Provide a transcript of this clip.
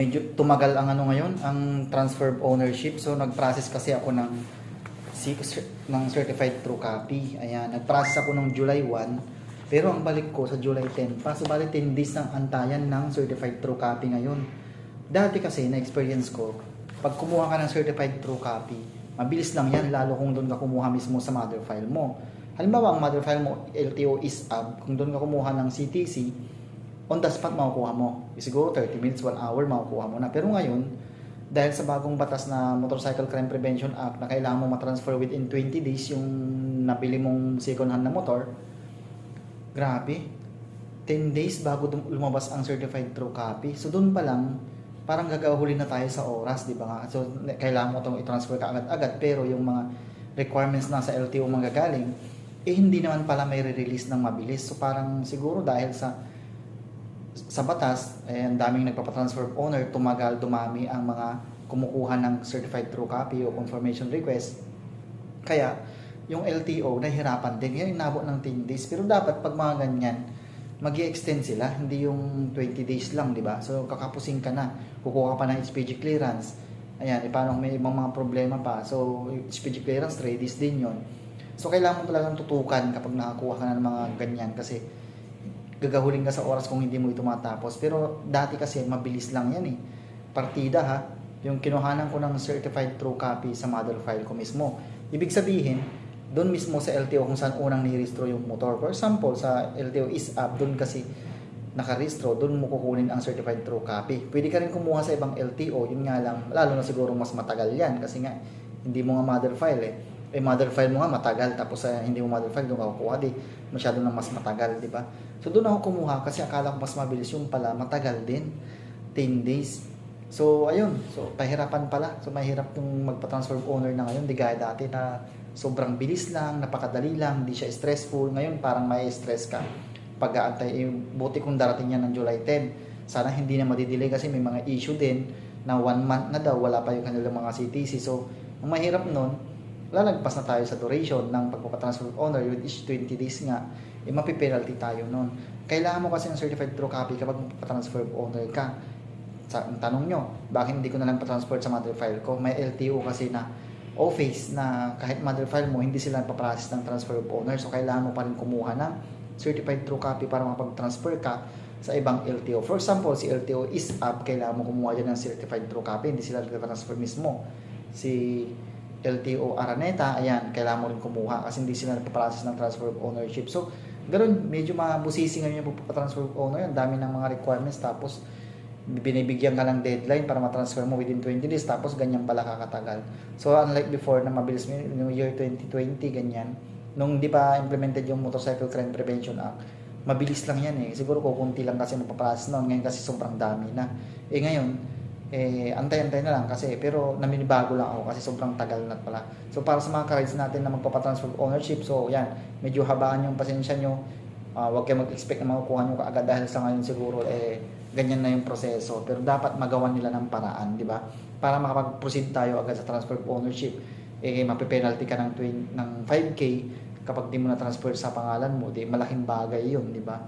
Medyo tumagal ang ano ngayon, ang transfer of ownership. So nag-process kasi ako ng certified true copy. Ayan, nag-process ako ng July 1, pero ang balik ko sa July 10 pa. So bali 10 days ng antayan ng certified true copy ngayon. Dati kasi na-experience ko, pag kumuha ka ng certified true copy, mabilis lang yan lalo kung doon ka kumuha mismo sa mother file mo. Halimbawa, ang mother file mo LTO is up, kung doon ka kumuha ng CTC, on the spot makukuha mo. Siguro 30 minutes, 1 hour makukuha mo na. Pero ngayon, dahil sa bagong batas na Motorcycle Crime Prevention Act na kailangan mo matransfer within 20 days yung nabili mong second hand na motor, grabe, 10 days bago lumabas ang certified true copy. So doon pa lang, parang gagahuli na tayo sa oras, di ba nga? So kailangan mo itong i-transfer ka agad-agad, pero yung mga requirements na sa LTO manggagaling, hindi naman pala may re-release ng mabilis. So parang siguro dahil sa batas, ang daming nagpapatransfer owner, tumagal, dumami ang mga kumukuha ng certified true copy o confirmation request. Kaya, yung LTO, nahihirapan din. Yan, inabot ng 10 days. Pero dapat, pag mga ganyan, mag-i-extend sila. Hindi yung 20 days lang, di ba? So, kakapusing ka na. Kukuha ka pa ng SPG clearance. Ayan, paano may ibang mga problema pa. So, SPG clearance, 3 days din yon. So, kailangan mo talagang tutukan kapag nakakuha ka na ng mga ganyan. Kasi, gagahuling ka sa oras kung hindi mo ito matapos. Pero dati kasi mabilis lang yan eh. Partida ha, yung kinuhanan ko ng certified true copy sa model file ko mismo. Ibig sabihin, doon mismo sa LTO kung saan unang nirehistro yung motor. For example, sa LTO is up, doon kasi nakarehistro, doon mo kukunin ang certified true copy. Pwede ka rin kumuha sa ibang LTO, yun nga lang, lalo na siguro mas matagal yan kasi nga, hindi mo nga model file eh. Mother file mo nga matagal, tapos hindi mo mother file doon ka kukuha, di masyado nang mas matagal, di ba? So doon ako kumuha kasi akala ko mas mabilis, yung pala matagal din, 10 days. So ayun, so pahirapan pala. So mahirap yung magpa-transfer owner na ngayon, di gaya dati na sobrang bilis lang, napakadali lang, di siya stressful. Ngayon parang may stress ka pag-aantay. Buti kung darating yan ng July 10, sana hindi na madidelay kasi may mga issue din na 1 month na daw, wala pa yung kanilang mga CTC. So ang mahirap nun, lalagpas na tayo sa duration ng pagpapatransfer owner, which is 20 days nga, mapipenalty tayo nun. Kailangan mo kasi ng certified true copy kapag magpapatransfer owner ka. Ang tanong nyo, bakit hindi ko na lang patransfer sa mother file ko? May LTO kasi na office na kahit mother file mo, hindi sila paprocess ng transfer of owner. So kailangan mo pa rin kumuha ng certified true copy para makapag-transfer ka sa ibang LTO. For example, si LTO is up, kailangan mo kumuha dyan ng certified true copy, hindi sila nag-transfer mismo. Si LTO Araneta, ayan, kailangan mo rin kumuha kasi hindi sila nagpa-process ng transfer of ownership. So, ganoon, medyo mabusisi ngayon yung pagpa-transfer of owner, ang dami ng mga requirements, tapos binibigyan ka ng deadline para matransfer mo within 20 days, tapos ganyan pala kakatagal. So, unlike before na mabilis yung year 2020, ganyan, nung di pa implemented yung Motorcycle Crime Prevention Act, mabilis lang yan eh. Siguro kukunti lang kasi mapaprocess noon, ngayon kasi sobrang dami na. Ngayon, antay-antay na lang kasi, pero naminibago lang ako kasi sobrang tagal na pala. So para sa mga ka-rides natin na magpapatransfer ownership, so yan, medyo habaan yung pasensya nyo. Huwag kayo mag-expect na makukuha nyo kaagad dahil sa ngayon siguro ganyan na yung proseso, pero dapat magawa nila ng paraan, di ba? Para makapag-proceed tayo agad sa transfer of ownership. Mapipenalty ka ng 5K kapag di mo na transfer sa pangalan mo, di malaking bagay yun, di ba?